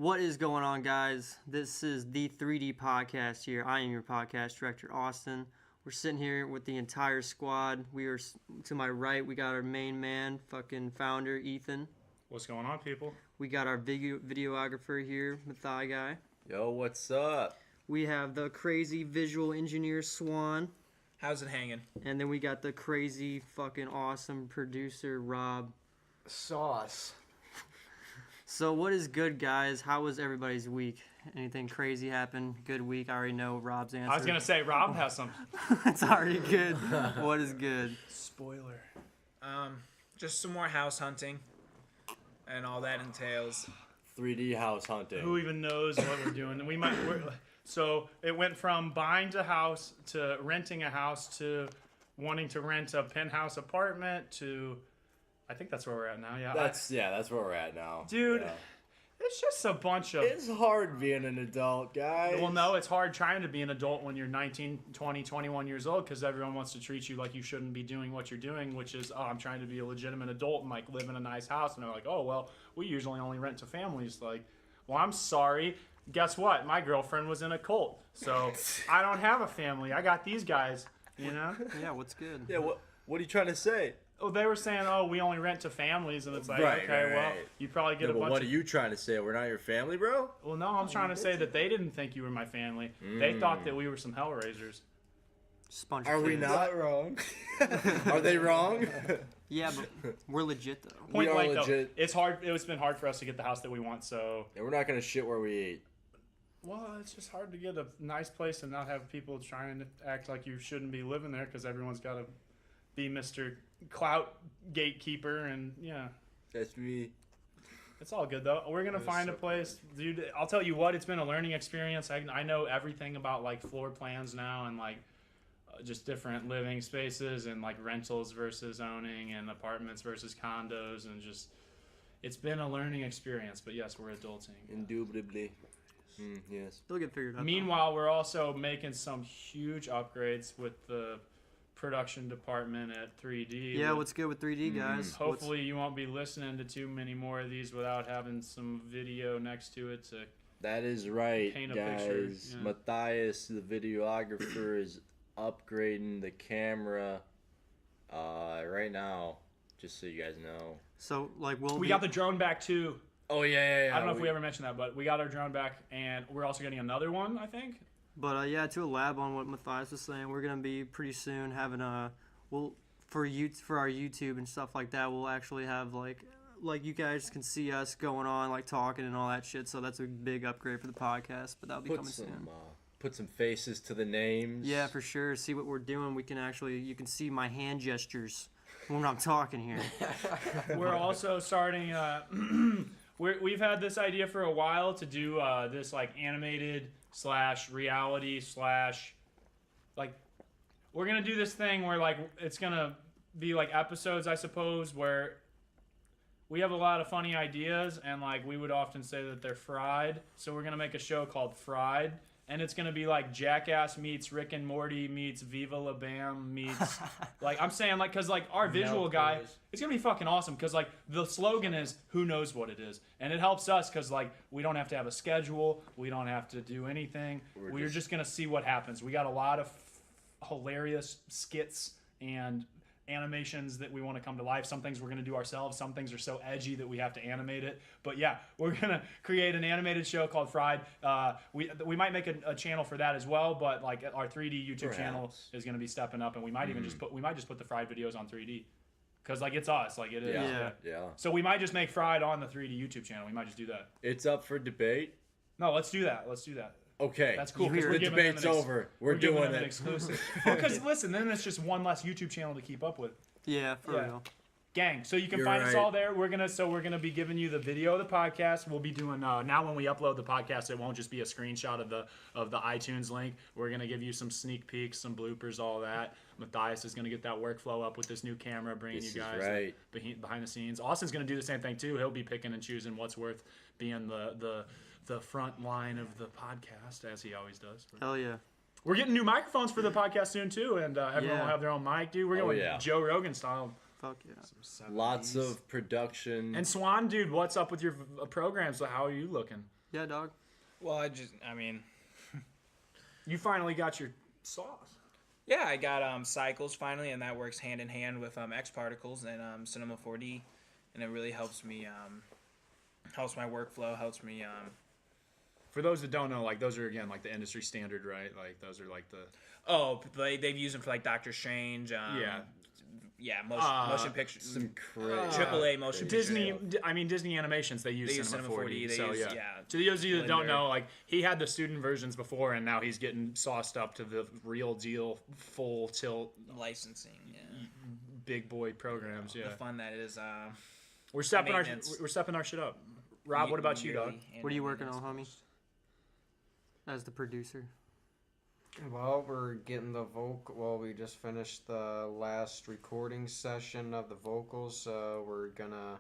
What is going on, guys? This is the 3D podcast here. I am your podcast director, Austin. We're sitting here with the entire squad. We are, to my right, we got our main man, fucking founder, Ethan. What's going on, people? We got our videographer here, Mathai guy. Yo, what's up? We have the crazy visual engineer, Swan. How's it hanging? And then we got the crazy, fucking awesome producer, Rob. Sauce. So what is good, guys? How was everybody's week? Anything crazy happen? Good week? I already know Rob's answer. I was going to say, Rob has some. It's already good. What is good? Spoiler. Just some more house hunting and all that entails. 3D house hunting. Who even knows what we're doing? So it went from buying a house to renting a house to wanting to rent a penthouse apartment to... I think that's where we're at now, yeah. That's where we're at now. Dude, Yeah. it's just a bunch of... It's hard being an adult, guys. Well, no, it's hard trying to be an adult when you're 19, 20, 21 years old because everyone wants to treat you like you shouldn't be doing what you're doing, which is, oh, I'm trying to be a legitimate adult and, like, live in a nice house. And they're like, oh, well, we usually only rent to families. Like, well, I'm sorry. Guess what? My girlfriend was in a cult. So I don't have a family. I got these guys, you know? Yeah, what's good? Yeah, what are you trying to say? Oh, they were saying, oh, we only rent to families. And it's like, Right, okay, right, well, right. you probably get No, a but bunch what of... are you trying to say? We're not your family, bro? Well, no, I'm trying to say that they didn't think you were my family. They thought that we were some Hellraisers. Sponge Are we kids. not wrong? Are they wrong? Yeah, but we're legit though. Point are blank, legit. though, it's hard. It's been hard for us to get the house that we want, so... Yeah, we're not going to shit where we eat. Well, it's just hard to get a nice place and not have people trying to act like you shouldn't be living there because everyone's got to be Mr. Clout Gatekeeper, and yeah. That's me. It's all good, though. We're going to find a place. Dude, I'll tell you what, it's been a learning experience. I know everything about, like, floor plans now and, like, just different living spaces and, like, rentals versus owning and apartments versus condos and just... It's been a learning experience, but yes, we're adulting. Indubitably. Yes. They'll get figured out. Meanwhile, we're also making some huge upgrades with the production department at 3D. Yeah, what's good with 3D, guys? Hopefully you won't be listening to too many more of these without having some video next to it to... That is right, Paint a guys. picture, yeah. Matthias, the videographer, is upgrading the camera right now, just so you guys know. So, like, We got the drone back too. Oh, yeah. I don't know if we ever mentioned that, but we got our drone back and we're also getting another one, I think. But yeah, to elab on what Matthias was saying, we're gonna be pretty soon having for our YouTube and stuff like that. We'll actually have like you guys can see us going on, like talking and all that shit. So that's a big upgrade for the podcast. But that'll be coming soon. Put some faces to the names. Yeah, for sure. See what we're doing. We can you can see my hand gestures when I'm talking here. We're also starting. We've had this idea for a while to do this like animated / reality / like we're gonna do this thing where like it's gonna be like episodes, I suppose, where we have a lot of funny ideas and like we would often say that they're fried. So we're gonna make a show called Fried. And it's going to be like Jackass meets Rick and Morty meets Viva La Bam meets... like, I'm saying, like, because, like, our visual guy... It's going to be fucking awesome because, like, the slogan is, who knows what it is? And it helps us because, like, we don't have to have a schedule. We don't have to do anything. We're just going to see what happens. We got a lot of hilarious skits and animations that we want to come to life. Some things we're going to do ourselves. Some things are so edgy that we have to animate it. But yeah, we're going to create an animated show called Fried. We might make a channel for that as well, but like our 3D YouTube channel is going to be stepping up, and we might even just put the Fried videos on 3D. Because like it's us, like it is. Yeah. So we might just make Fried on the 3D YouTube channel. We might just do that. It's up for debate. No, let's do that. Okay. That's cool. The debate's over. We're doing them an it. exclusive. Because listen, then it's just one less YouTube channel to keep up with. Yeah, for real. Gang. So you can You're find us right. all there. We're gonna be giving you the video of the podcast. We'll be doing now when we upload the podcast, it won't just be a screenshot of the iTunes link. We're gonna give you some sneak peeks, some bloopers, all that. Matthias is gonna get that workflow up with this new camera, bringing This you is guys right. behind the scenes. Austin's gonna do the same thing too. He'll be picking and choosing what's worth being the front line of the podcast, as he always does. Hell yeah. We're getting new microphones for the podcast soon too, and everyone will have their own mic, dude. We're going Joe Rogan style. Fuck yeah. Lots of production. And Swan, dude, what's up with your programs? How are you looking? Yeah, dog. Well, I mean, You finally got your sauce. yeah, I got Cycles finally, and that works hand in hand with X Particles and Cinema 4D, and it really helps me, helps my workflow, helps me. For those that don't know, like those are again like the industry standard, right? Like those are like the Oh, they've used them for like Doctor Strange. Yeah, motion pictures. Some crazy. AAA motion Disney. picture. I mean Disney Animations. They use They use Cinema Cinema 4D. 4D, they So use- yeah. yeah, To those of you that don't Blender. know, like he had the student versions before, and now he's getting sauced up to the real deal, full tilt, Licensing. Yeah. big boy programs. Yeah. The fun that is. We're stepping Maintenance. we're stepping our shit up. Rob, what about you, dog? yearly What are you annual working on, maintenance. homie? As the producer. Well, we're getting the vocal. Well, we just finished the last recording session of the vocals, so we're gonna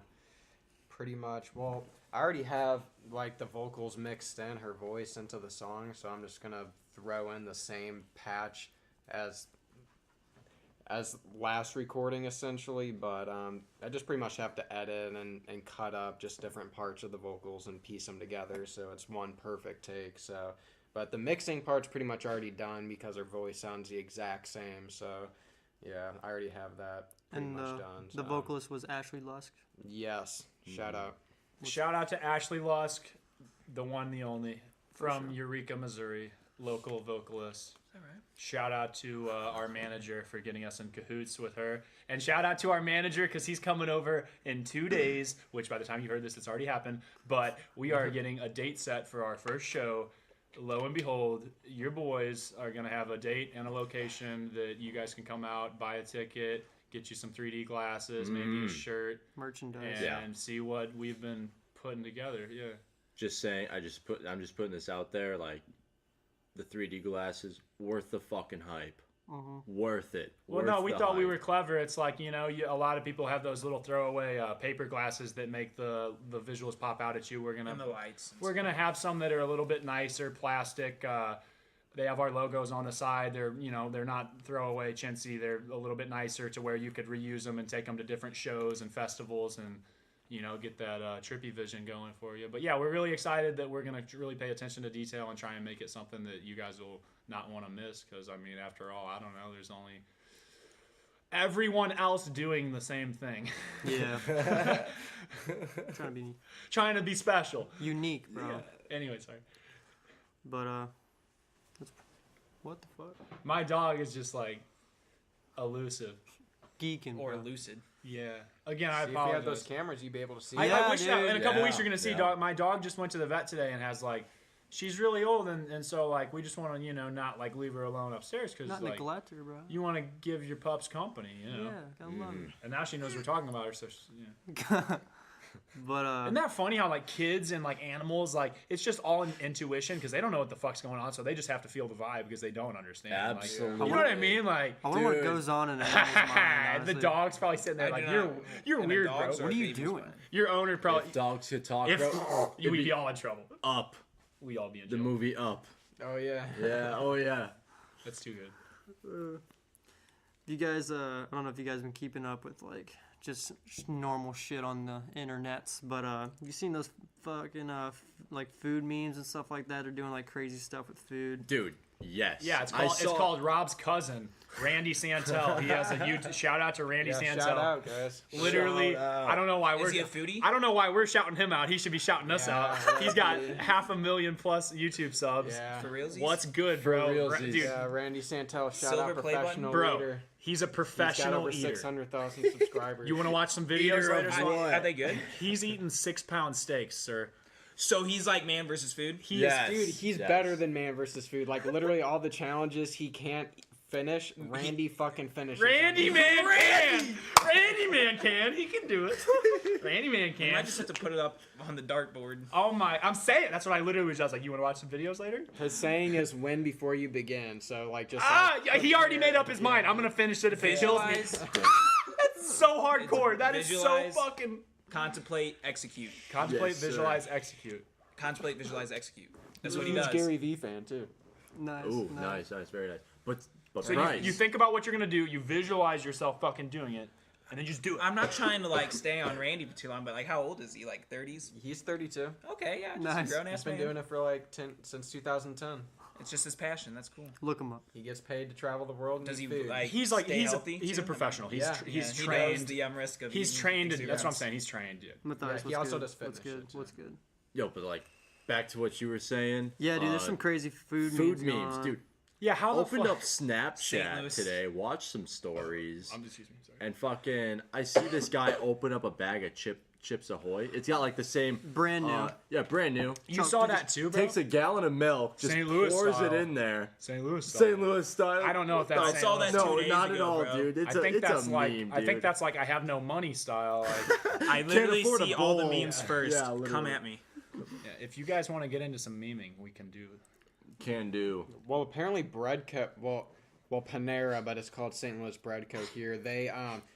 pretty much. Well, I already have like the vocals mixed in, her voice into the song, so I'm just gonna throw in the same patch as last recording essentially. But I just pretty much have to edit and cut up just different parts of the vocals and piece them together, so it's one perfect take. So. But the mixing part's pretty much already done because her voice sounds the exact same. So, yeah, I already have that pretty And much done. the so. vocalist was Ashley Lusk. Yes. Shout out. Shout out to Ashley Lusk, the one, the only, from Eureka, Missouri, local vocalist. All right. Shout out to our manager for getting us in cahoots with her. And shout out to our manager because he's coming over in 2 days, which by the time you heard this, it's already happened. But we are getting a date set for our first show. Lo and behold, your boys are going to have a date and a location that you guys can come out, buy a ticket, get you some 3D glasses, maybe a shirt, Merchandise. and see what we've been putting together. Yeah. Just saying, I'm just putting this out there. Like, the 3D glasses, worth the fucking hype. Worth it. Well, Worth no, we the thought we hype. were clever. It's like, a lot of people have those little throwaway paper glasses that make the visuals pop out at you. We're And the gonna lights. and we're gonna have some that are a little bit nicer, plastic. They have our logos on the side. They're not throwaway chintzy. They're a little bit nicer to where you could reuse them and take them to different shows and festivals and get that trippy vision going for you. But yeah, we're really excited that we're gonna really pay attention to detail and try and make it something that you guys will not want to miss. Because I mean, after all, I don't know. There's only everyone else doing the same thing, Yeah. Trying to be trying to be special. unique, bro. Anyway, sorry. But what the fuck? My dog is just like elusive. Geeking, or bro. lucid. Yeah. Again, I See, if you had apologize. those cameras, you'd be able to see. I Yeah, wish that dude. in a couple Yeah, weeks you're gonna see yeah. my dog just went to the vet today and has like she's really old and so like we just want to not like leave her alone upstairs because Not like neglect her, bro. you want to give your pups company, Yeah, gotta love her. And now she knows we're talking about her, so yeah. But Isn't that funny how like kids and like animals like it's just all intuition because they don't know what the fuck's going on, so they just have to feel the vibe because they don't understand. Like, Absolutely. you know what I mean? Like I wonder what Dude. goes on in an animal's mind. the honestly. dog's probably sitting there I like do you're not- you're and the weird, bro. dogs What are you babies, doing? man. Your owner probably If dogs could talk, if bro, you would it'd be all in trouble. Up. We'd all be in The trouble. movie Up. Oh yeah. Yeah. Oh yeah. That's too good. You guys, I don't know if you guys been keeping up with like just normal shit on the internets, but you seen those fucking like food memes and stuff like that? They're doing like crazy stuff with food. Dude. Yes. Yeah, it's I called, saw- it's called Rob's cousin, Randy Santel. He has a YouTube. Shout out to Randy Yeah, Santel. shout out, guys. Literally, Shout out. I don't know why we're. Is he a foodie? I don't know why we're shouting him out. He should be shouting us Yeah, out. yeah, He's got dude. 500,000 plus YouTube subs. Yeah. For realsies? What's good, bro? realsies. Dude, Yeah, Randy Santel, shout Silver out play button? professional bro, leader. he's a He's got professional over eater. 600,000 subscribers. You want to watch some videos Eater later? of Swan? what? Are they good? He's eating 6-pound steaks, sir. So he's like Man versus Food. He Yes. Dude, he's Yes. better than Man versus Food. Like literally all the challenges he can't finish, Randy fucking finishes. Randy them. Man can. Randy Man can. He can do it. Randy Man You might can. just have to put it up on the dartboard. Oh my! I'm saying that's what I literally was just like. You want to watch some videos later? His saying is "win before you begin." So like just. Yeah, he already made up his mind. I'm gonna finish it if it kills me. Visualize, That's so hardcore. That is so Visualize. fucking. contemplate, execute. Contemplate, Yes, sir. visualize, execute. Contemplate, visualize, execute. That's what he Huge does. Gary Vee fan too. Nice. Ooh, nice, very nice. But So price. you think about what you're gonna do. You visualize yourself fucking doing it. and then you just do it. I'm not trying to like stay on Randy for too long, but like, how old is he? Like 30s? He's 32. Okay, yeah, just Nice. a grown He's ass been man. doing it for like since 2010. It's just his passion. That's cool. Look him up. He gets paid to travel the world and Does eat he food. like? He's like stay he's healthy a too? professional. He's Yeah. he's He trained. knows the risk of. He's eating trained. exuberance. That's what I'm saying. He's trained. Yeah. Matthias, he what's also good? does What's fitness good? shit, too. What's good? Yo, but like back to what you were saying. Yeah, dude. There's some crazy food food going memes, on. dude. Yeah. How the Opened fuck? up Snapchat Louis. today, watched some stories, Excuse me. Sorry. and fucking I see this guy open up a bag of Chips Ahoy. It's got like the same Brand new. yeah, brand new. You saw that too, bro. Takes a gallon of milk, just St. Louis pours style. it in there. St. Louis. St. Louis style. I don't know if What that's the- I saw that No, 2 days not at ago, all, bro. dude. It's I think it's that's a like meme, I think dude. that's like I have no money style. Like, I literally afford a see all the bowl. memes first. Yeah, literally. Come at me. yeah, if you guys want to get into some memeing, we can do. Can do. Well, apparently Breadco. Well, Panera, but it's called St. Louis Breadco here. They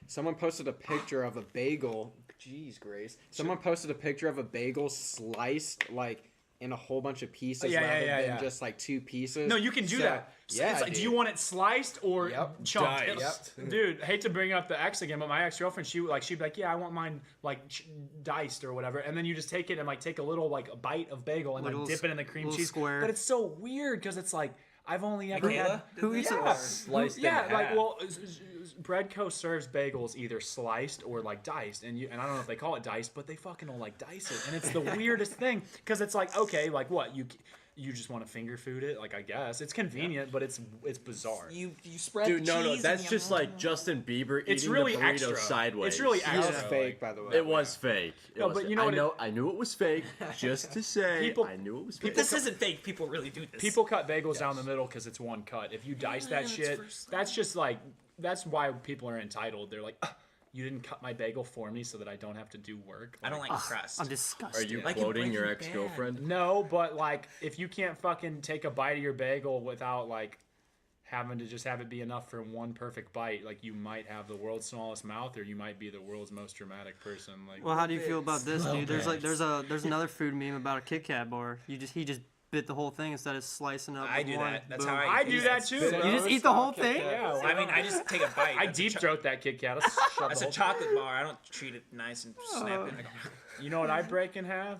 someone posted a picture of a bagel. Jeez, Grace. Someone posted a picture of a bagel sliced like in a whole bunch of pieces Yeah, yeah, rather yeah, than yeah. just like 2 pieces. No, you can do So- that. Yeah, It's like, do dude. you want it sliced or Yep. chunked? Diced. Dude, hate to bring up the ex again, but my ex-girlfriend, she'd be like, yeah, I want mine like diced or whatever, and then you just take it and like take a little like a bite of bagel and Like a like little dip it in the cream little cheese. square. But it's so weird because it's like I've only ever Michaela? had. Who eats Yeah. it? Sliced in Yeah, like half. well, Breadco serves bagels either sliced or like diced, and I don't know if they call it diced, but they fucking don't like dice it, and it's the weirdest thing because it's like okay, like what you just want to finger food it, like I guess it's convenient, but it's bizarre. You spread Dude, the no, cheese that's and just like Justin Bieber It's eating really the burrito extra. sideways. It's really That extra. was like- fake, by the way. It was fake. It No, was but fake. you know what I knew it was fake. Just to say, People- I knew it was fake. This isn't fake. People really do this. People cut bagels down the middle because it's one cut. If you dice that it's shit, first that's just like that's why people are entitled. They're like, you didn't cut my bagel for me so that I don't have to do work. I don't like crust. I'm Are disgusted. you Like in quoting your Breaking ex-girlfriend? No, but like if you can't fucking take a bite of your bagel without like having to just have it be enough for one perfect bite, like you might have the world's smallest mouth or you might be the world's most dramatic person. Like Well, how do you feel about this, dude? There's like Bits. there's another food meme about a Kit Kat bar. He just bit the whole thing instead of slicing up. I the do one. that. That's Boom. how I do eat that it. too. Bit bro. it You just eat the whole Kit thing? Kat. Yeah, I mean, I just take a bite. I That's a deep cho- throat that Kit Kat. I'll shove That's the a whole- chocolate bar. I don't treat it nice and snap it. You know what I break in half?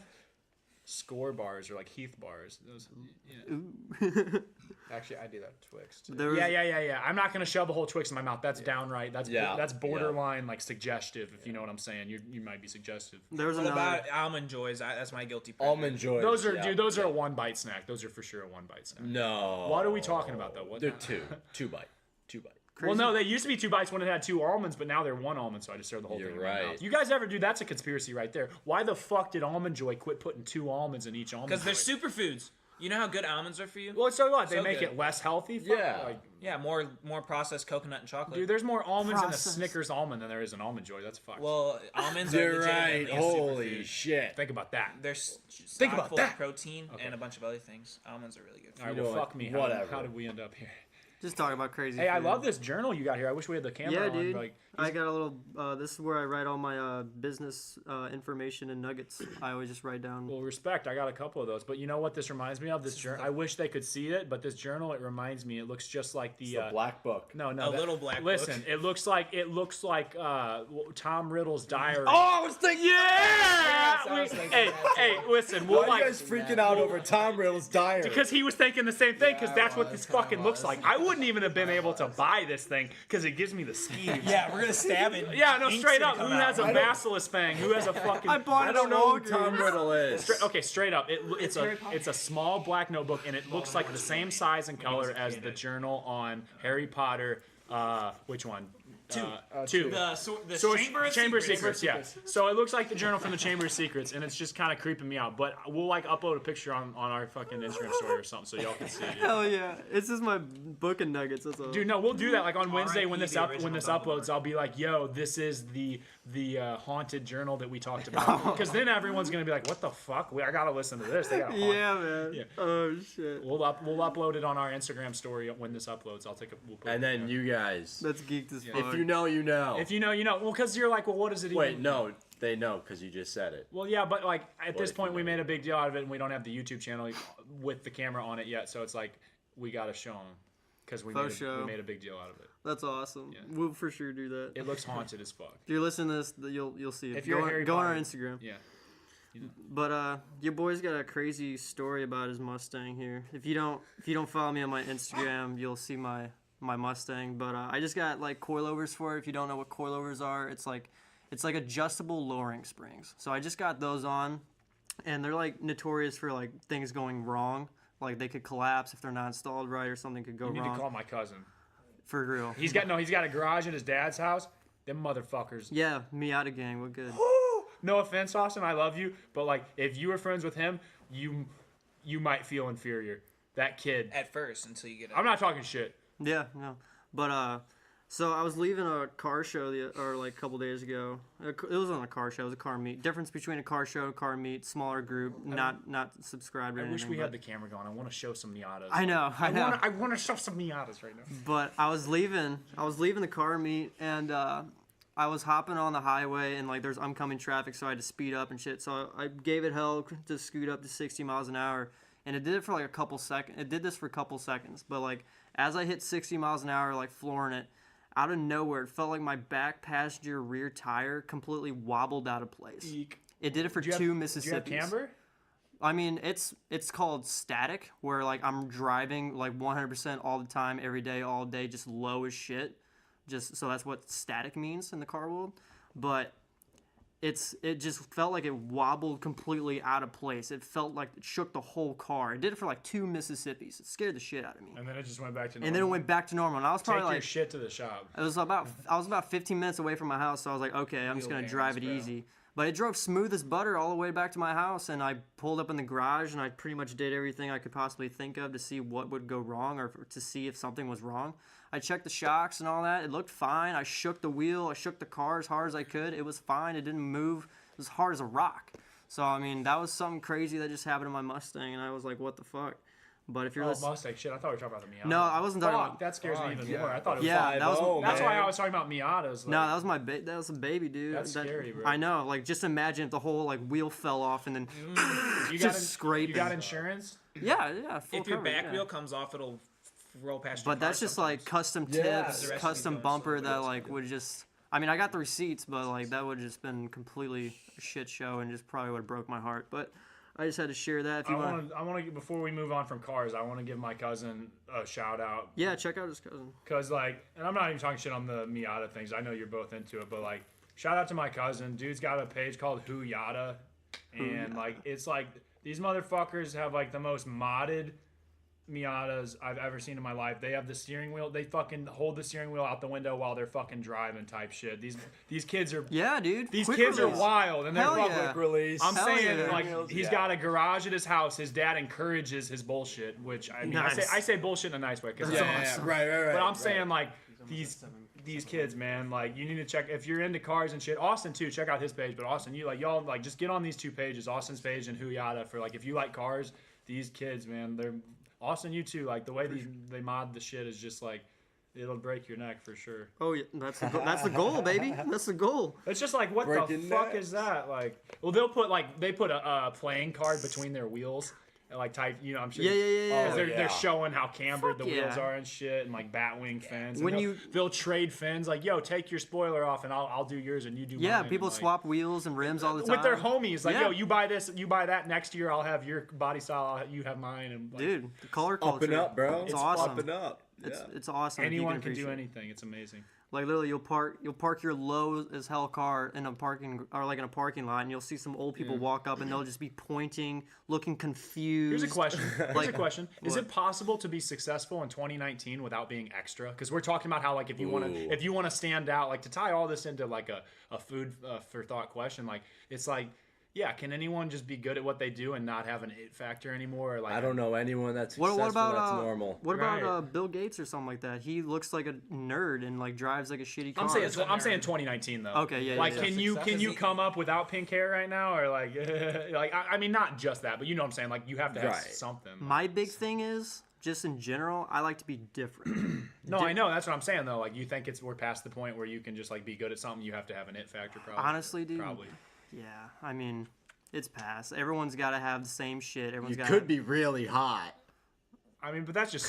Score bars or like Heath bars. Those, yeah. Ooh. Actually, I do that at Twix too. There was, Yeah. I'm not gonna shove a whole Twix in my mouth. That's downright. That's Yeah, that's borderline like suggestive. If you know what I'm saying, you might be suggestive. there was What another. about almond joys? That's my guilty pleasure. Almond Joys. Those are yeah. dude. Those are a one bite snack. Those are for sure a one bite snack. No. What are we talking about though? What? They're two bite. Well, no, they used to be 2 bites when it had 2 almonds, but now they're 1 almond, so I just throw the whole You're thing in my right. mouth. You guys ever do? That's a conspiracy right there. Why the fuck did Almond Joy quit putting 2 almonds in each almond? Because they're Joy? superfoods. You know how good almonds are for you? Well, so what? They So make good. it less healthy. Fuck, Yeah. Like, Yeah, more processed coconut and chocolate. dude, there's more almonds in a Processed. Snickers almond than there is an Almond Joy. That's fucked. well, almonds are You're right. legitimately a Holy superfood. shit. think about that. They're Think about full that. of protein Okay. and a bunch of other things. Almonds are really good. All right, You well, know fuck what? me. Whatever. How did we end up here? Just talking about crazy. Hey, I food. love this journal you got here. I wish we had the camera Yeah, on. dude. Like, I got a little. This is where I write all my business information and nuggets. I always just write down. well, respect. I got a couple of those, but you know what this reminds me of? This journal. I wish they could see it, but this journal. It reminds me. It looks just like the. It's the black book. No, A that- little black Listen, book. it looks like Tom Riddle's diary. Oh, I was thinking. yeah! I was thinking Hey, that hey, listen, we'll Why are like you guys freaking out over Tom Riddle's diary? because he was thinking the same thing. Because Yeah, that's I what was, this I fucking looks was. like. I wouldn't even have been able to buy this thing because it gives me the skeeves. Yeah, we're gonna stab it. Yeah, no, Ink's straight gonna up. come Who out. has a basilisk fang? Who has a fucking? I bought I it don't at know who Walgreens. Tom Riddle is. Okay, straight up. It's a small black notebook, and it looks like the same size and color as the journal on Harry Potter. Which one? Two. The So Chamber of Chamber of Secrets. Secrets, yeah. So it looks like the journal from the Chamber of Secrets, and it's just kind of creeping me out. But we'll like upload a picture on our fucking Instagram story or something, so y'all can see it. Hell yeah! It's just my book and nuggets. That's all. Dude, no, we'll do that like on Wednesday when this the when original this Dumbledore. uploads. I'll be like, "Yo, this is the haunted journal that we talked about," because then everyone's gonna be like, "What the fuck? I gotta listen to this." They got Yeah, man. Yeah. Oh shit. We'll upload it on our Instagram story when this uploads. We'll put And it then there. you guys, That's geeked as fuck. if you know, you know. If you know, you know. Well, because you're like, well, what does it Wait, even? no, they know because you just said it. Well, yeah, but like at this if point, you we know? made a big deal out of it, and we don't have the YouTube channel with the camera on it yet. So it's like we gotta show them. because we Faux show. made a big deal out of it. That's awesome. Yeah. We'll for sure do that. It looks haunted as fuck. If you're listening to this, you'll see it. If you're a Harry go on our Potter- Instagram. Yeah. But your boy's got a crazy story about his Mustang here. If you don't follow me on my Instagram, you'll see my Mustang. But I just got like coilovers for it. If you don't know what coilovers are, it's like adjustable lowering springs. So I just got those on, and they're like notorious for like things going wrong. Like they could collapse if they're not installed right, or something could go You need wrong. to call my cousin. For real. He's got a garage at his dad's house. Them motherfuckers. Yeah, Miata gang, what good? No offense, Austin, I love you, but like if you were friends with him, you might feel inferior. That kid. At first, until you get. I'm not talking shit. Yeah, no. But so I was leaving a car show like a couple days ago. It was on a car show. It was a car meet. Difference between a car show and a car meet, smaller group, not subscribed or I anything. wish we but- had the camera going. I want to show some Miatas. I know. I want to show some Miatas right now. But I was leaving the car meet, and I was hopping on the highway, and like there's oncoming traffic, so I had to speed up and shit. So I gave it hell to scoot up to 60 miles an hour, and it did it for like a couple seconds. It did this for a couple seconds, but like as I hit 60 miles an hour, like flooring it, out of nowhere, it felt like my back passenger rear tire completely wobbled out of place. It did it for Do you two have Mississippis. camber? I mean, it's called static, where like I'm driving like 100% all the time, every day, all day, just low as shit. Just so that's what static means in the car world. But it just felt like it wobbled completely out of place. It felt like it shook the whole car. It did it for like two Mississippis. It scared the shit out of me. And then it just went back to normal. And then it went back to normal. And I was Take probably your like, shit to the shop. I was about 15 minutes away from my house, so I was like, okay, I'm just gonna Wheel drive it bearings, bro. easy. But it drove smooth as butter all the way back to my house, and I pulled up in the garage, and I pretty much did everything I could possibly think of to see what would go wrong, or to see if something was wrong. I checked the shocks and all that. It looked fine. I shook the wheel. I shook the car as hard as I could. It was fine. It didn't move. It was hard as a rock. So, I mean, that was something crazy that just happened to my Mustang, and I was like, what the fuck? But if you're Oh, listening... Mustang. Shit, I thought we were talking about the Miata. No, I wasn't talking Fuck, about... that scares me even yeah. more. I thought it was Yeah, that was... 5-0, That's why man. I was talking about Miatas. No, that was that was a baby, dude. That's scary, bro. I know. Like, just imagine if the whole like wheel fell off and then you just scraping. You got insurance? yeah, full If your coverage, back yeah. wheel comes off, it'll roll past your But car that's just sometimes. like custom Yeah. tips, The rest of custom it goes, bumper so that it's like would just. I mean, I got the receipts, but like that would have just been completely a shit show and just probably would have broke my heart. But I just had to share that. If you want, I want to before we move on from cars, I want to give my cousin a shout out. yeah, check out his cousin. Cause like, and I'm not even talking shit on the Miata things. I know you're both into it, but like, shout out to my cousin. Dude's got a page called Who Yada, and like, it's like these motherfuckers have like the most modded Miatas I've ever seen in my life. They have the steering wheel. They fucking hold the steering wheel out the window while they're fucking driving type shit. These kids are Yeah, dude. these quick kids release. are wild and they're Hell fucking yeah. Release. I'm Hell saying yeah. like he's Yeah. got a garage at his house. His dad encourages his bullshit, which I mean Nice. I say bullshit in a nice way because Right. but I'm saying like these kids, man, like you need to check if you're into cars and shit. Austin too, check out his page. But Austin, you like y'all like just get on these two pages, Austin's page and Who Yada for like if you like cars. These kids, man, they're Austin. You too, like the way they mod the shit is just like it'll break your neck for sure. Oh yeah, that's the goal, baby. That's the goal. It's just like what the Breaking fuck necks. is that? Like, well, they put a playing card between their wheels, and like type, you know, I'm sure. Yeah, yeah, yeah, yeah. 'cause Oh, they're yeah. showing how cambered Fuck the wheels yeah. are and shit, and like batwing fins. And When they'll trade fins, like, yo, take your spoiler off, and I'll do yours, and you do Yeah, mine. people and, like, swap wheels and rims all the time. with their homies. Like, Yeah. yo, you buy this, you buy that. Next year, I'll have your body style, you have mine, and like, Dude, the color culture. Up and up, bro. It's awesome. Up and up. It's awesome. if you anyone can appreciate do it. anything. It's amazing. Like literally, you'll park your low as hell car in a parking lot, and you'll see some old people walk up, and they'll just be pointing, looking confused. Here's a question. Is What? it possible to be successful in 2019 without being extra? Because we're talking about how like if you want to stand out, like to tie all this into like a food for thought question, like it's like. Yeah, can anyone just be good at what they do and not have an it factor anymore? Or like I don't know anyone that's What successful. about that's normal. What Right. about Bill Gates or something like that? He looks like a nerd and like drives like a shitty car. I'm saying 2019 though. Okay, yeah, Like, yeah, can you come up without pink hair right now, or like, like I mean, not just that, but you know what I'm saying. Like, you have to have Right. something. My big thing is just in general, I like to be different. No, I know that's what I'm saying though. Like, you think we're past the point where you can just like be good at something. You have to have an it factor, probably. Honestly, dude. Probably. Yeah, I mean, it's past. Everyone's got to have the same shit. Everyone's You got. could be really hot. I mean, but that's just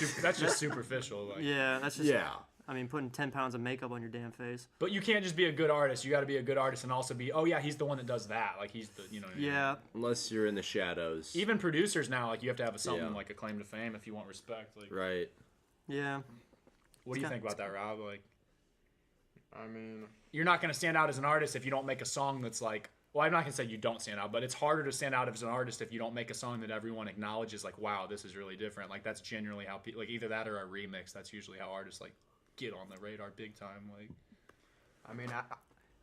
superficial. Like. Yeah, that's just. Yeah. I mean, putting 10 pounds of makeup on your damn face. But you can't just be a good artist. You got to be a good artist and also be, oh yeah, he's the one that does that. Like he's the, you know. What I mean? Yeah. Unless you're in the shadows. Even producers now, like you have to have something Yeah. like a claim to fame if you want respect. Like, Right. Yeah. what do you think about that, Rob? Like, I mean, you're not gonna stand out as an artist if you don't make a song that's like. Well, I'm not gonna say you don't stand out, but it's harder to stand out as an artist if you don't make a song that everyone acknowledges. Like, wow, this is really different. Like that's generally how people like either that or a remix. That's usually how artists like get on the radar big time. Like, I mean,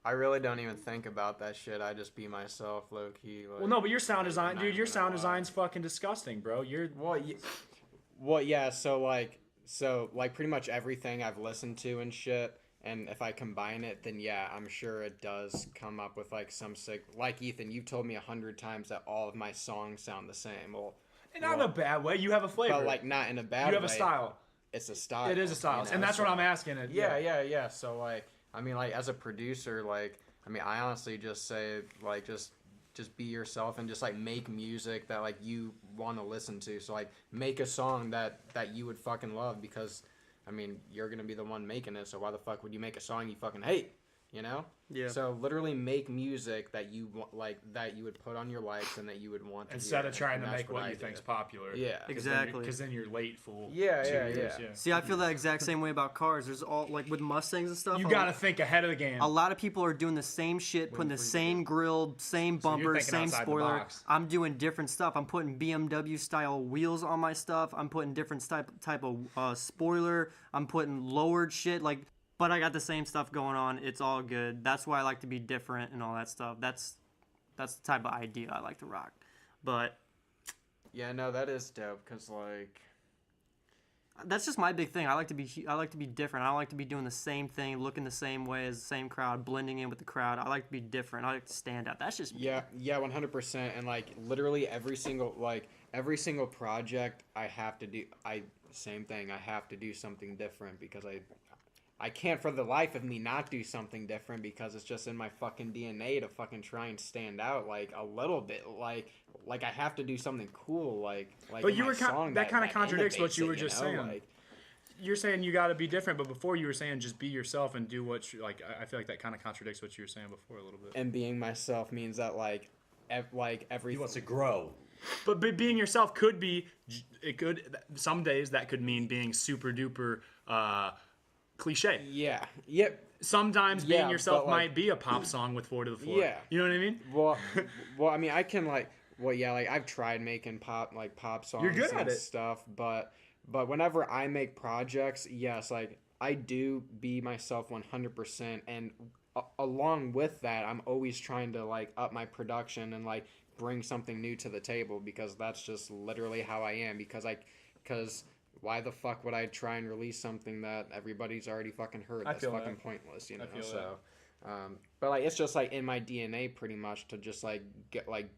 I really don't even think about that shit. I just be myself, low key. Like, well, no, but your sound design, not dude, your even sound gonna lie. design's fucking disgusting, bro. You're Well, yeah. So like pretty much everything I've listened to and shit. And if I combine it, then yeah, I'm sure it does come up with like some sick. Like Ethan, you've told me 100 times that all of my songs sound the same. Well, not in a bad way. You have a flavor. but like not in a bad way. you have a style. It's a style. It is a style, you know, and that's so- what I'm asking. It. Yeah. So like, I mean, like as a producer, like, I mean, I honestly just say like just be yourself and just like make music that like you want to listen to. So like make a song that you would fucking love because, I mean, you're gonna be the one making it. So why the fuck would you make a song you fucking hate? You know? Yeah. So literally make music that you want, like that you would put on your likes and that you would want to Instead hear. of trying And to that's make what I you did. think's popular. Yeah. Exactly. Because then you're late, fool. Yeah, 2 yeah, years, yeah. See, I feel that exact same way about cars. There's all like with Mustangs and stuff. You a- gotta think ahead of the game. A lot of people are doing the same shit, putting the same grill, same you're bumper, thinking same outside the spoiler. box. I'm doing different stuff. I'm putting BMW style wheels on my stuff. I'm putting different type of spoiler. I'm putting lowered shit like. But I got the same stuff going on. It's all good. That's why I like to be different and all that stuff. That's the type of idea I like to rock. But Yeah, no, that is dope. Cause like, that's just my big thing. I like to be different. I don't like to be doing the same thing, looking the same way as the same crowd, blending in with the crowd. I like to be different. I like to stand out. That's just me. yeah, 100%. And like literally every single project I have to do, same thing. I have to do something different because I can't for the life of me not do something different because it's just in my fucking DNA to fucking try and stand out like a little bit. Like I have to do something cool. Like. But in you my were song that kind of contradicts what innovates you it, were just know? saying. Like, You're saying you got to be different, but before you were saying just be yourself and do what you like. I feel like that kind of contradicts what you were saying before a little bit. and being myself means that like everything. He wants to grow. But being yourself could be, it could, some days that could mean being super duper cliche. Yeah. Yep. Sometimes being Yeah, yourself but, like- might be a pop song with 4 to the floor. Yeah. You know what I mean? Well, I mean, I can like, well, yeah, like I've tried making pop songs You're good and at it. stuff, but whenever I make projects, yes, like I do be myself 100%, and along with that, I'm always trying to like up my production and like bring something new to the table because that's just literally how I am. Because why the fuck would I try and release something that everybody's already fucking heard? I That's feel fucking that. pointless, you know. feel So. But like it's just like in my DNA pretty much to just like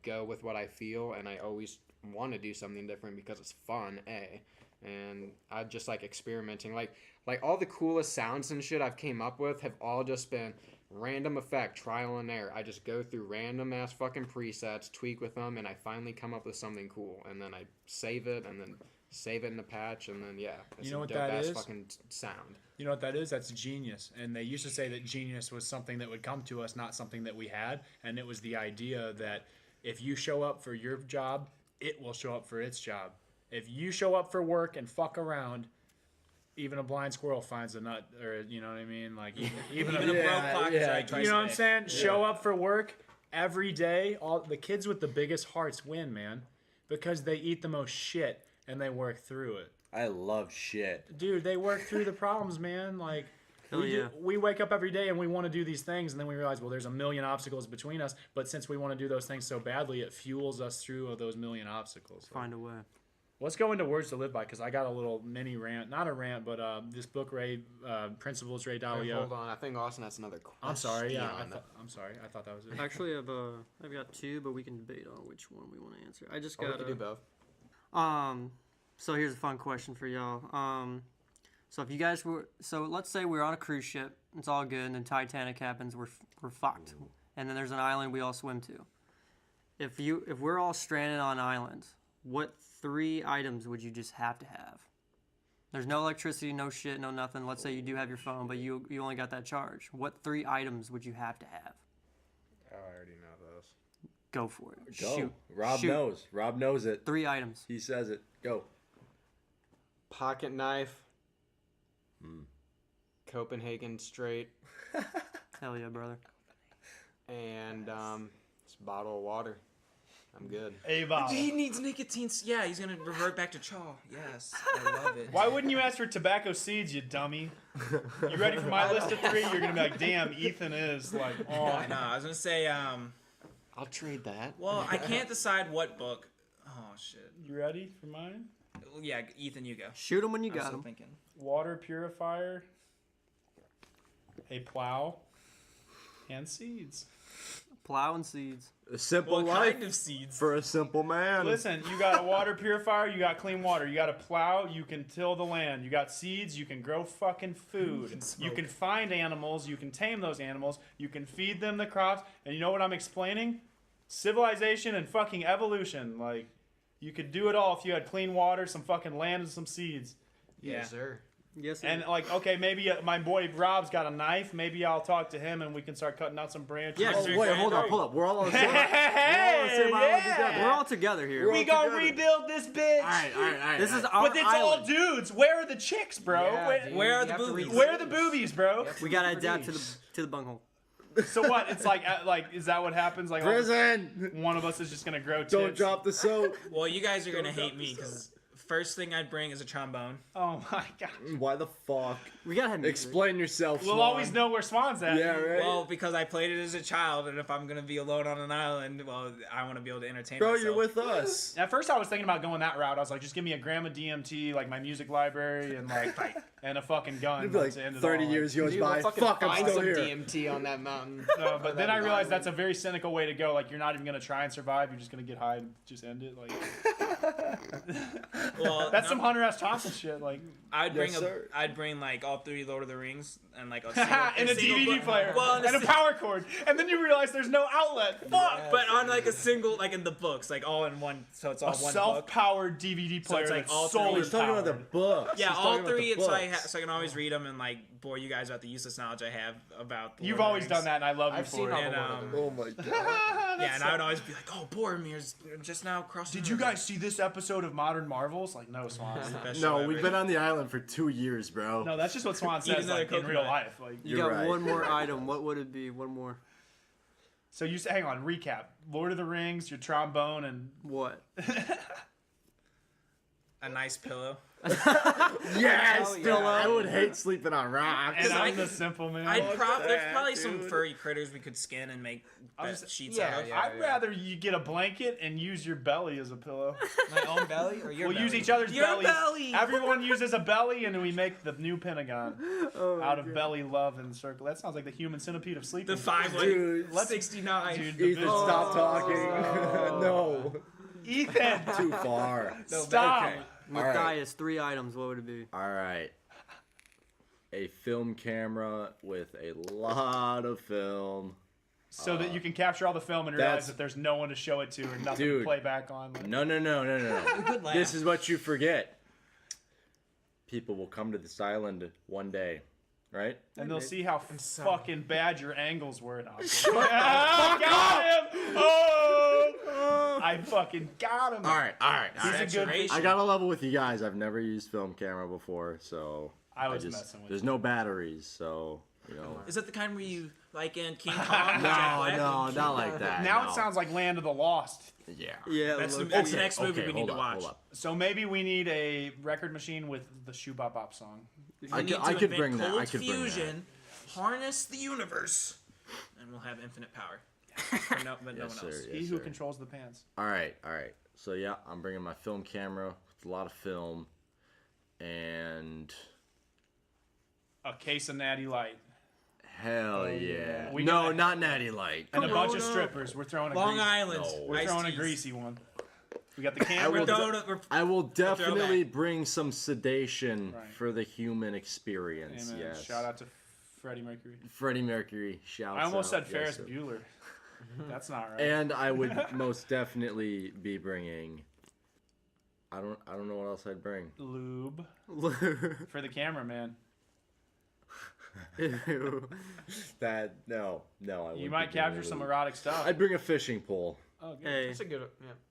go with what I feel, and I always want to do something different because it's fun, and I just like experimenting. Like all the coolest sounds and shit I've came up with have all just been random effect, trial and error. I just go through random ass fucking presets, tweak with them, and I finally come up with something cool, and then I save it, and then save it in the patch, and then yeah, it's You know a what dope that ass is? fucking sound. You know what that is? That's genius. And they used to say that genius was something that would come to us, not something that we had. And it was the idea that if you show up for your job, it will show up for its job. If you show up for work and fuck around, even a blind squirrel finds a nut, or you know what I mean? Like even Even a broke clock is right twice you know a what I'm day. saying? Show up for work every day. All the kids with the biggest hearts win, man, because they eat the most shit and they work through it. I love shit. Dude, they work through the problems, man. Like Hell yeah. we wake up every day and we want to do these things, and then we realize, well, there's a million obstacles between us. But since we want to do those things so badly, it fuels us through those million obstacles. Find a way. Let's go into words to live by, because I got a little mini rant, not a rant, but this book, Principles, Ray Wait, Dalio. hold on, I think Austin has another question. I'm sorry, yeah, I'm sorry, I thought that was it. Actually, I've got two, but we can debate on which one we want to answer. I just Oh, we got can do both. So here's a fun question for y'all. So if you guys so let's say we're on a cruise ship, it's all good, and then Titanic happens, we're fucked, and then there's an island we all swim to. If we're all stranded on an island, what 3 items would you just have to have? There's no electricity, no shit, no nothing. Let's say you do have your phone, but you only got that charge. What 3 items would you have to have? Oh, I already know this. Go for it. Go. Shoot. Rob Shoot. knows. Rob knows it. 3 items. He says it. Go. Pocket knife. Mm. Copenhagen straight. Hell yeah, brother. And this bottle of water. I'm good. A bottle. He needs nicotine. Yeah, he's gonna revert back to chaw. Yes, I love it. Why wouldn't you ask for tobacco seeds, you dummy? You ready for my list of 3? You're gonna be like, damn, Ethan is like on. No, I was gonna say, I'll trade that. well, I can't decide what book. Oh shit. You ready for mine? Yeah, Ethan, you go. Shoot them when you I'm got still them. thinking. Water purifier, a plow, and seeds. Plow and seeds. A simple What life kind of seeds? for a simple man. Listen, you got a water purifier, you got clean water. You got a plow, you can till the land. You got seeds, you can grow fucking food. You can find animals, you can tame those animals, you can feed them the crops. And you know what I'm explaining? Civilization and fucking evolution. Like, you could do it all if you had clean water, some fucking land, and some seeds. Yeah. Yes, sir. Yes, And like, okay, maybe my boy Rob's got a knife. Maybe I'll talk to him and we can start cutting out some branches. Yeah, Oh, Mr. wait, hold Grando. up. We're all on the same Hey, yeah. we're all together here. We gonna rebuild this bitch. All right. This is our But it's island. all dudes. Where are the chicks, bro? Yeah, where, dude, where are you the have to boobies? read where are the rules. boobies, bro? We gotta adapt to the bunghole. So what? It's like, is that what happens? Like, Prison. one of us is just gonna grow tits. Don't drop the soap. Well, you guys are gonna hate me because first thing I'd bring is a trombone. Oh my god. Why the fuck? We gotta have music. Explain yourself. We'll Swan. always know where Swan's at. Yeah, right. Well, because I played it as a child, and if I'm gonna be alone on an island, well, I want to be able to entertain Bro, myself. you're with us. At first, I was thinking about going that route. I was like, just give me a gram of DMT, like my music library, and like and a fucking gun. It'd be like That's the end of it 30 all. years goes Dude, by. we'll fucking Fuck, I'm find still some here. DMT on that mountain. No, but Or then that I realized island. that's a very cynical way to go. Like, you're not even gonna try and survive. You're just gonna get high and just end it. Like, Well, that's no, some Hunter S. Thompson shit. Like, I'd bring Yes, sir. I'd bring like all 3 Lord of the Rings and like a single, and a single DVD book- player, Well, and a power cord, and then you realize there's no outlet. Fuck. but on like a single, like in the books, like all in one. So it's all A one book. self-powered DVD player it's like that's all solely He's talking about the powered. books. Yeah, He's all talking about 3. the So I books. so I can always read them and like bore you guys about the useless knowledge I have about. The You've Lord of the always Rings. done that, and I love you I've for seen it. all And, the Lord of the Oh my god. Yeah, and I would always be like, "Oh, Boromir's just now crossing." Did the you river." guys see this episode of Modern Marvels? Like, no, Swan. Best show No, ever. we've been on the island for 2 years, bro. No, that's just what Swan Eat says another like, in real coconut. life. Like, You You're got right. one more item. What would it be? One more. so you say, hang on, recap: Lord of the Rings, your trombone, and What? a nice pillow. Yes, Oh, dude. yeah. I would hate sleeping on rocks. and I I'm the could- simple man. There's that, probably some dude. furry critters we could skin and make sheets yeah, out of. yeah. I'd rather you get a blanket and use your belly as a pillow. My own belly or your We'll belly? use each other's Your bellies. belly! Everyone uses a belly, and we make the new Pentagon Oh, out of belly, love, and circle. That sounds like the human centipede of sleeping. The 5 Dude, Let's 69. Dude, the Ethan, vision- stop talking. no. Ethan, Too far. stop. okay. Alright. Matthias, 3 items. What would it be? All right. A film camera with a lot of film. So that you can capture all the film and realize That's- that there's no one to show it to or nothing to Dude. play back on. Like, No. Good laugh. This is what you forget. People will come to this island one day, right? and they'll see how so- fucking bad your angles were. No, got him! Oh! I fucking got him. All right. He's a good Saturation. I got to level with you guys. I've never used film camera before, so I was messing with There's no batteries, so you know. Is that the kind where you like in King Kong? No, not like that. Now no. it sounds like Land of the Lost. Yeah. Yeah, That's the, look- that's the next movie Okay, we need to hold watch. up, hold up. So maybe we need a record machine with the Shoe Bop Bop song. I We could- need to I could invent bring that. cold I could bring that. fusion, harness the universe, and we'll have infinite power. But no one Yes, sir. else. Yes, He who sir. controls the pants. All right. So yeah, I'm bringing my film camera with a lot of film, and A case of Natty Light. hell yeah. We No, got- not Natty Light. And a bunch of Corona. strippers. We're throwing a Long greasy, Island. No. We're iced throwing a teas. greasy one. We got the I camera. will We're I will definitely throwback. bring some sedation Right. for the human experience. Amen. Yes. Shout out to Freddie Mercury. Freddie Mercury. Shout I almost out. said Ferris Yes, sir. Bueller. That's not right. And I would most definitely be bringing I don't know what else I'd bring. Lube for the cameraman. Ew. That no, I You wouldn't might be doing capture it. some erotic stuff. I'd bring a fishing pole. Oh, good. Hey, That's a good.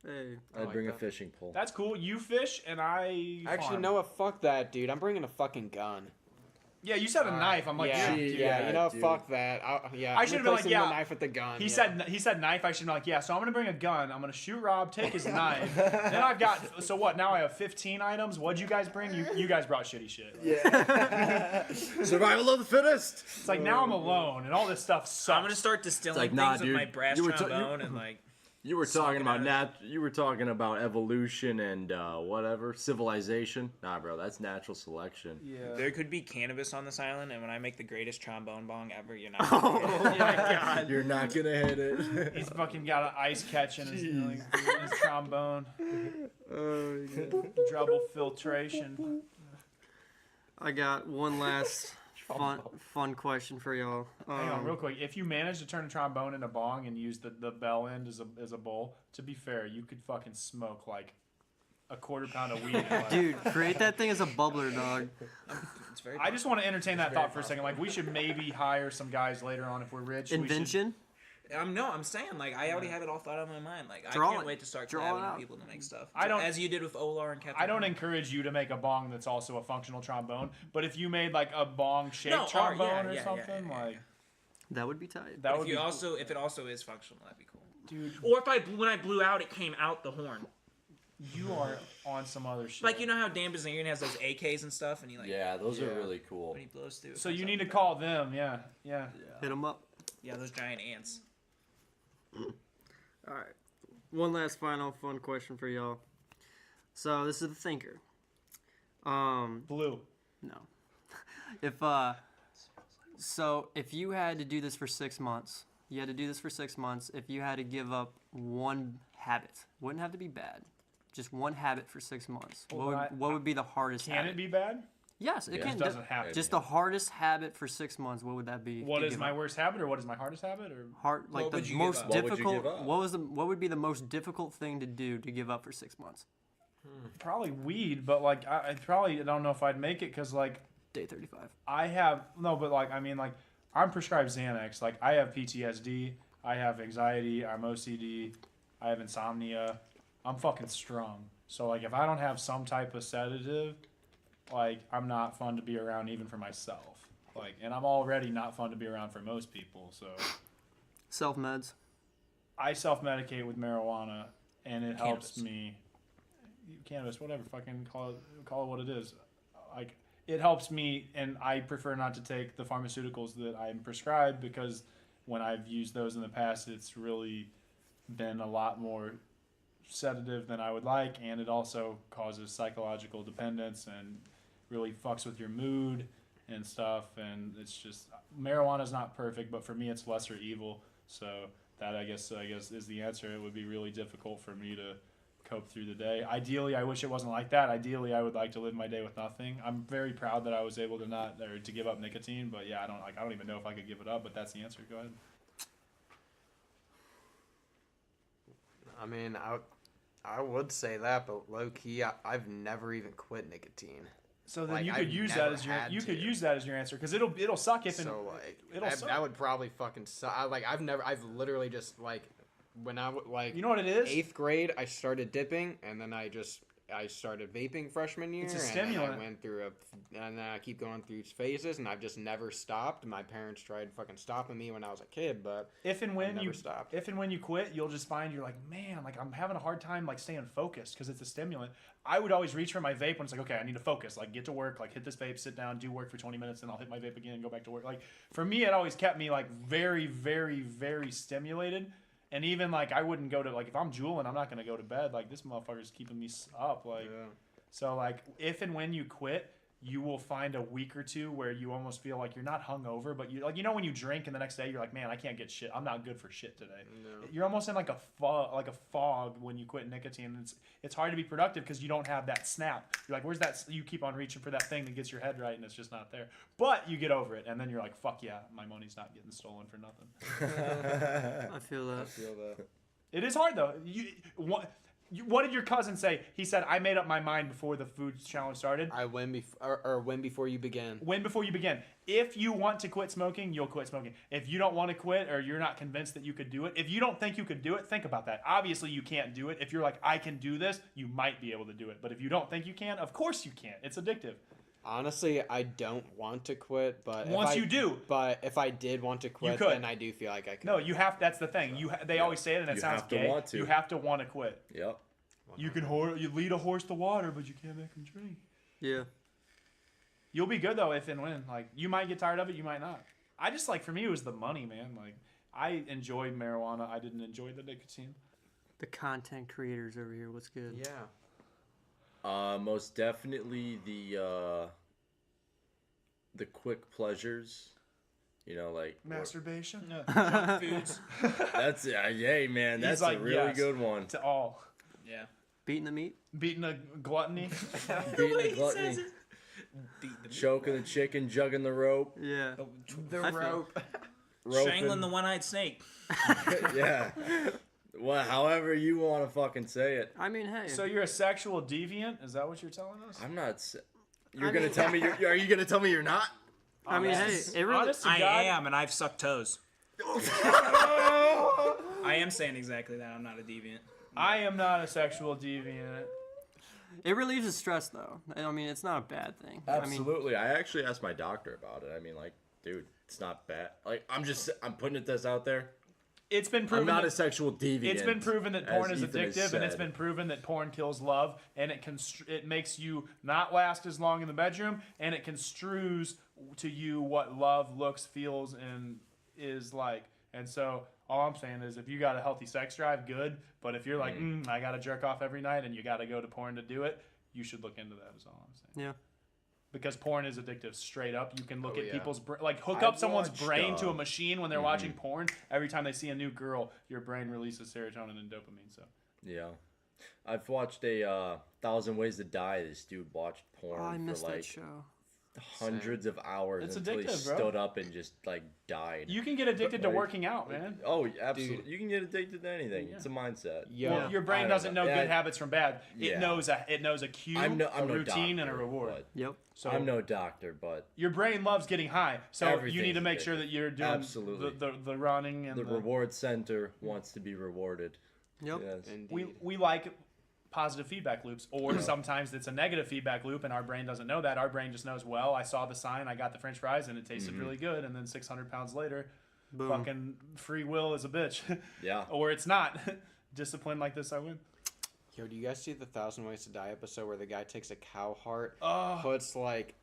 Yeah. hey. I I'd like bring a that. fishing pole. That's cool. You fish and I. Actually, farm. no, fuck that, dude. I'm bringing a fucking gun. Yeah, you said a knife. I'm like, yeah, dude. yeah, you know, dude. fuck that. Yeah, I should've been like, replacing yeah. the knife with the gun. He yeah. said knife. I should be like, yeah. So I'm gonna bring a gun. I'm gonna shoot Rob, take his knife. Then I've got. So what? Now I have 15 items. What'd you guys bring? You guys brought shitty shit. Yeah. Survival of the fittest. It's like now I'm alone and all this stuff So sucks. I'm gonna start distilling like, things nah, with dude, my brass you were trombone and like. You were talking Sucking about You were talking about evolution and whatever civilization. Nah, bro, that's natural selection. Yeah. There could be cannabis on this island, and when I make the greatest trombone bong ever, you're not. Oh my god. You're not gonna hit it. He's fucking got an ice catch in his, his trombone. Oh, yeah. Double filtration. I got one last fun question for y'all. Hang on, real quick. If you manage to turn a trombone into bong and use the bell end as a bowl, to be fair, you could fucking smoke like a quarter pound of weed. In like, Dude, create that thing as a bubbler, dog. It's very. I just want to entertain that thought for a second. Like, we should maybe hire some guys later on if we're rich. We should- Invention? I'm saying like I already have it all thought out in my mind. Like Draw I can't it. wait to start Draw it collabing out. with people to make stuff. I don't- as you did with Olar and Captain. I don't Hook. encourage you to make a bong that's also a functional trombone, but if you made like a bong shaped No, trombone or yeah, something, yeah. like That would be tight. that If would you be also if it also is functional, that'd be cool. dude. Or if when I blew out, it came out the horn. You are on some other shit. Like you know how Dan Bazarian has those AKs and stuff, and he like Yeah, those Yeah. are really cool. when he blows through. it So comes you out need to the call them, yeah. Hit them up. Yeah, those giant ants. All right. One last final fun question for y'all. So this is the thinker. Blue. No. If if you had to do this for 6 months, you had to do this for 6 months. If you had to give up one habit, wouldn't have to be bad, just one habit for 6 months. Well, What would be the hardest? Can habit? it be bad? Yes, it Yeah. can. It doesn't have to. Just the hardest habit for 6 months. What would that be? What to is give my up? worst habit, or what is my hardest habit, or Hard, like What would the you give most up? What would you difficult? give up? What would be the most difficult thing to do to give up for 6 months? probably weed? But like I don't know if I'd make it because like Day 35. I have no, but like I mean like I'm prescribed Xanax. Like I have PTSD, I have anxiety, I'm OCD, I have insomnia. I'm fucking strung. So like if I don't have some type of sedative, like I'm not fun to be around even for myself. Like and I'm already not fun to be around for most people. So Self meds. I self-medicate with marijuana and it helps Cannabis. me. Cannabis, whatever, fucking call it what it is. Like it helps me, and I prefer not to take the pharmaceuticals that I'm prescribed because when I've used those in the past, it's really been a lot more sedative than I would like, and it also causes psychological dependence and really fucks with your mood and stuff. And it's just marijuana's not perfect, but for me, it's lesser evil. So that I guess is the answer. It would be really difficult for me to cope through the day. Ideally, I wish it wasn't like that. Ideally, I would like to live my day with nothing. I'm very proud that I was able to give up nicotine, but yeah, I don't even know if I could give it up, but that's the answer. Go ahead. I mean, I would say that, but low key, I've never even quit nicotine. So then Like, you could I've use never that as your had to. use that as your answer because it'll suck if So like, it'll suck. that would probably fucking suck. I've literally just like, when you know what it is? 8th grade, I started dipping, and then I started vaping freshman year. It's a And stimulant. then I went through and then I keep going through phases, and I've just never stopped. My parents tried fucking stopping me when I was a kid, but If and when never you stopped. if and when you quit, you'll just find you're like, man, like I'm having a hard time like staying focused because it's a stimulant. I would always reach for my vape when it's like, okay, I need to focus, like get to work, like hit this vape, sit down, do work for 20 minutes, then I'll hit my vape again and go back to work. Like for me, it always kept me like very, very, very stimulated. And even like I wouldn't go to like if I'm juuling, I'm not gonna go to bed. Like this motherfucker's keeping me up. Like Yeah. so like if and when you quit, you will find a week or two where you almost feel like you're not hungover, but you like when you drink and the next day you're like, man, I can't get shit. I'm not good for shit today. No. You're almost in like a fog when you quit nicotine. It's hard to be productive because you don't have that snap. You're like, where's that? You keep on reaching for that thing that gets your head right, and it's just not there. But you get over it, and then you're like, fuck yeah, my money's not getting stolen for nothing. I feel that. I feel that. It is hard though. What did your cousin say? He said, I made up my mind before the food challenge started. I win or win before you begin. Win before you begin. If you want to quit smoking, you'll quit smoking. If you don't want to quit or you're not convinced that you could do it, if you don't think you could do it, think about that. Obviously, you can't do it. If you're like, I can do this, you might be able to do it. But if you don't think you can, of course you can't. It's addictive. Honestly, I don't want to quit, but Once you do. But if I did want to quit, could. then I do feel like I could. No, you have. That's the thing. They always say it, and it You sounds have to gay. want to. You have to want to quit. Yep. You can you lead a horse to water, but you can't make him drink. Yeah. You'll be good though if and when. Like you might get tired of it, you might not. I just like for me it was the money, man. Like I enjoyed marijuana. I didn't enjoy the nicotine. The content creators over here. What's good? Yeah. Most definitely the quick pleasures. You know, like Masturbation Junk foods. that's yay, man. That's like, a really yes. good one. to all. Yeah. Beating the meat. Beating a gluttony. Beating the gluttony, Beat the choking the chicken, jugging the rope, Yeah. The I feel- rope. Strangling roping. the one-eyed snake. Yeah. Well, however you want to fucking say it. I mean, hey. So you're a sexual deviant? Is that what you're telling us? I'm not. You're I gonna mean- tell me. Are you gonna tell me you're not? I mean, hey. It really. Honest to I God, am, and I've sucked toes. I am saying exactly that. I'm not a deviant. I am not a sexual deviant. It relieves the stress, though. I mean, it's not a bad thing. Absolutely. I actually asked my doctor about it. I mean, like, dude, it's not bad. Like, I'm putting this out there. It's been I'm proven. not that- a sexual deviant. It's been proven that porn as is Ethan has addictive, and it's said. been proven that porn kills love, and it makes you not last as long in the bedroom, and it construes to you what love looks, feels, and is like. And so all I'm saying is, if you got a healthy sex drive, good. But if you're like, I got to jerk off every night, and you got to go to porn to do it, you should look into that. Is all I'm saying. Yeah. Because porn is addictive, straight up. You can look Oh, at yeah. people's like hook I up someone's watched, brain to a machine when they're mhm. watching porn. Every time they see a new girl, your brain releases serotonin and dopamine. So Yeah. I've watched a 1,000 Ways to Die. This dude watched porn Oh, I for missed like that show. hundreds of hours It's until he addictive, bro. stood up and just like died. you can get addicted to Like- working out, man. Oh, absolutely. You can get addicted to anything. Yeah. It's a mindset. Yo. Well, your I brain don't doesn't know know. good Yeah. habits from bad. It Yeah. knows a cue, I'm no a routine, and a doctor, reward. but- Yep. So I'm no doctor, but your brain loves getting high. So you Everything's need to make addictive. sure that you're doing Absolutely. the running and the reward center wants to be rewarded. Yep. Yes. Indeed. we like positive feedback loops, or sometimes it's a negative feedback loop and our brain doesn't know that. Our brain just knows, well, I saw the sign, I got the french fries and it tasted really good, and then 600 pounds later, Boom. fucking free will is a bitch. Yeah. Or it's not. Discipline like this, I win. Yo, do you guys see the 1,000 Ways to Die episode where the guy takes a cow heart, Oh, puts like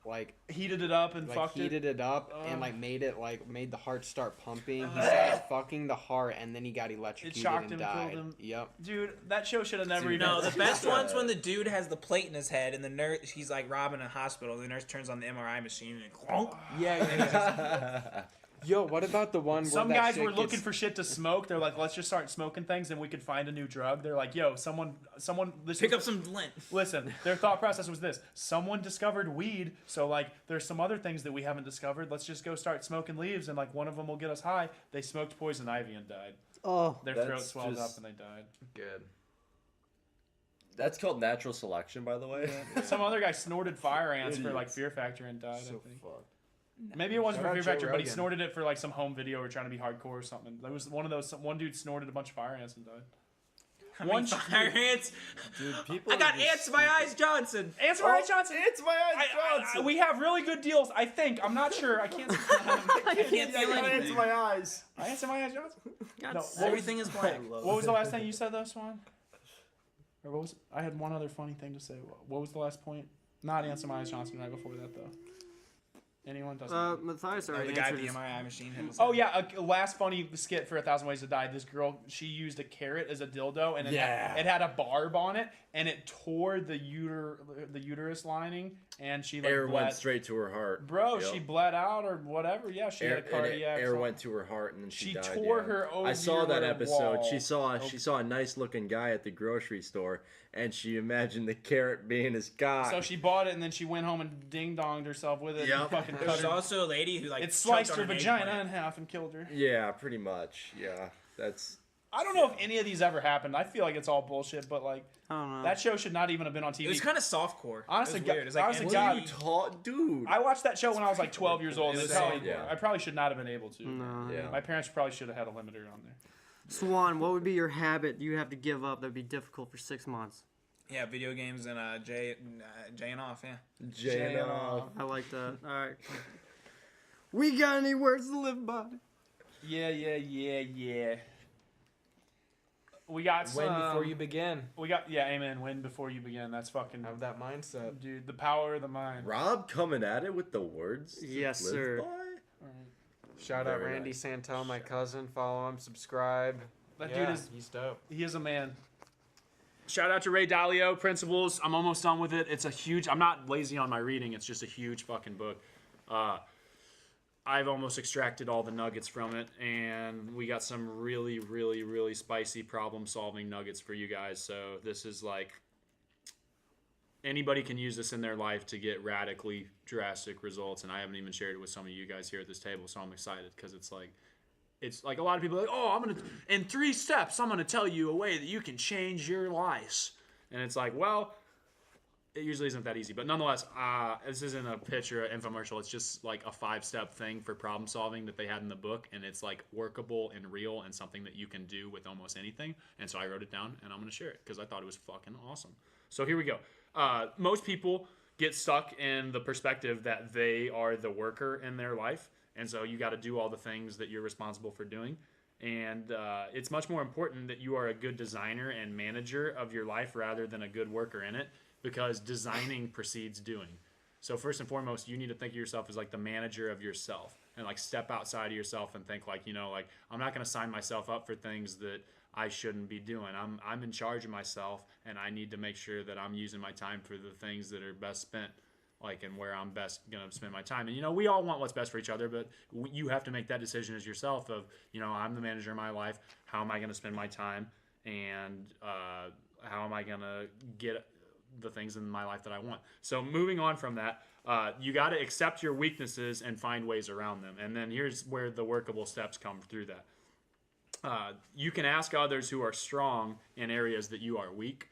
heated it up and fucked heated it up and Ugh. made the heart start pumping. He started fucking the heart and then he got electrocuted shocked and him, died. killed him. Yep. Dude, that show should have never Dude, even. No, the That's best just, one's when the dude has the plate in his head and the nurse, he's like robbing a hospital. The nurse turns on the MRI machine and clonk. Yeah. Yo, what about the one where Some that guys shit were looking gets- for shit to smoke. They're like, let's just start smoking things and we could find a new drug. They're like, yo, someone, this Pick up some lint. Listen, their thought process was this: someone discovered weed, so like, there's some other things that we haven't discovered. Let's just go start smoking leaves, and like one of them will get us high. They smoked poison ivy and died. Oh. Their That's throat swelled just- up and they died. Good. That's called natural selection, by the way. Some other guy snorted fire ants for like Idiots. Fear Factor and died. So I think. fucked. Maybe it wasn't Shout for out Fear Joe Factor, but he Rogan. snorted it for like some home video or trying to be hardcore or something. There was one of those. One dude snorted a bunch of fire ants and died. One fire ants. Dude, people I got are just ants in my eyes, Johnson. Ants for Ice Johnson. It's my eyes, Johnson. We have really good deals, I think. I'm not sure. I can't. I can't I feel got ants anything. in my eyes. I answer my eyes, Johnson. God, No, sake. Everything is blank. What was the last thing you said, though, Swan? Or what was? I had one other funny thing to say. What was the last point? Not answer my eyes, Johnson. Right before that, though. Anyone doesn't. Matthias Oh, already the guy answered at the his- MRI machine. hit his Oh head. yeah, a last funny skit for 1,000 Ways to Die. This girl, she used a carrot as a dildo, and it had a barb on it, and it tore the uterus lining, and she like Air bled. went straight to her heart. Bro, Yep. she bled out or whatever. Yeah, she had a cardiac. Air something. went to her heart and then she She died. tore yeah. her I saw that ovular episode. wall. She saw a nice looking guy at the grocery store and she imagined the carrot being his cock. So she bought it, and then she went home and ding donged herself with it. Yep. And fucking There cut was her. also a lady who like It choked sliced on her an vagina eggplant. in half and killed her. Yeah, pretty much. Yeah, that's I don't know if any of these ever happened. I feel like it's all bullshit, but like I don't know. that show should not even have been on TV. It was kind of softcore. Honestly, it was weird. It was like honestly, What God, are you taught, dude? I watched that show when I was like 12 years old. It and was probably, yeah. I probably should not have been able to. No. Yeah. My parents probably should have had a limiter on there. Swan, what would be your habit you have to give up that would be difficult for 6 months? Yeah, video games and Jaying off. Yeah. Jaying off. I like that. All right. We got any words to live by? Yeah. We got Win some. before you begin. We got amen. Win before you begin. That's fucking Have that mindset. dude. The power of the mind. Rob coming at it with the words. to Yes, live sir. by? Shout out Very Randy nice. Santel, my cousin. Follow him, subscribe. That Yeah, dude is he's dope. he is a man. Shout out to Ray Dalio, Principles. I'm almost done with it. It's a huge. I'm not lazy on my reading. It's just a huge fucking book. I've almost extracted all the nuggets from it, and we got some really, really, really spicy problem-solving nuggets for you guys. So this is like anybody can use this in their life to get radically drastic results, and I haven't even shared it with some of you guys here at this table, so I'm excited because it's like a lot of people are like, oh, I'm gonna in 3 steps I'm gonna tell you a way that you can change your life, and it's like, well, it usually isn't that easy, but nonetheless, this isn't a pitch or an infomercial. It's just like a 5-step thing for problem solving that they had in the book, and it's like workable and real and something that you can do with almost anything. And so I wrote it down, and I'm gonna share it because I thought it was fucking awesome. So here we go. Most people get stuck in the perspective that they are the worker in their life, and so you got to do all the things that you're responsible for doing. And it's much more important that you are a good designer and manager of your life rather than a good worker in it, because designing precedes doing. So first and foremost, you need to think of yourself as like the manager of yourself, and like step outside of yourself and think like, like I'm not going to sign myself up for things that I shouldn't be doing. I'm in charge of myself, and I need to make sure that I'm using my time for the things that are best spent, like, and where I'm best going to spend my time. And, we all want what's best for each other, but you have to make that decision as yourself of, I'm the manager of my life. How am I going to spend my time? And how am I going to get the things in my life that I want? So moving on from that, you got to accept your weaknesses and find ways around them. And then here's where the workable steps come through that. You can ask others who are strong in areas that you are weak.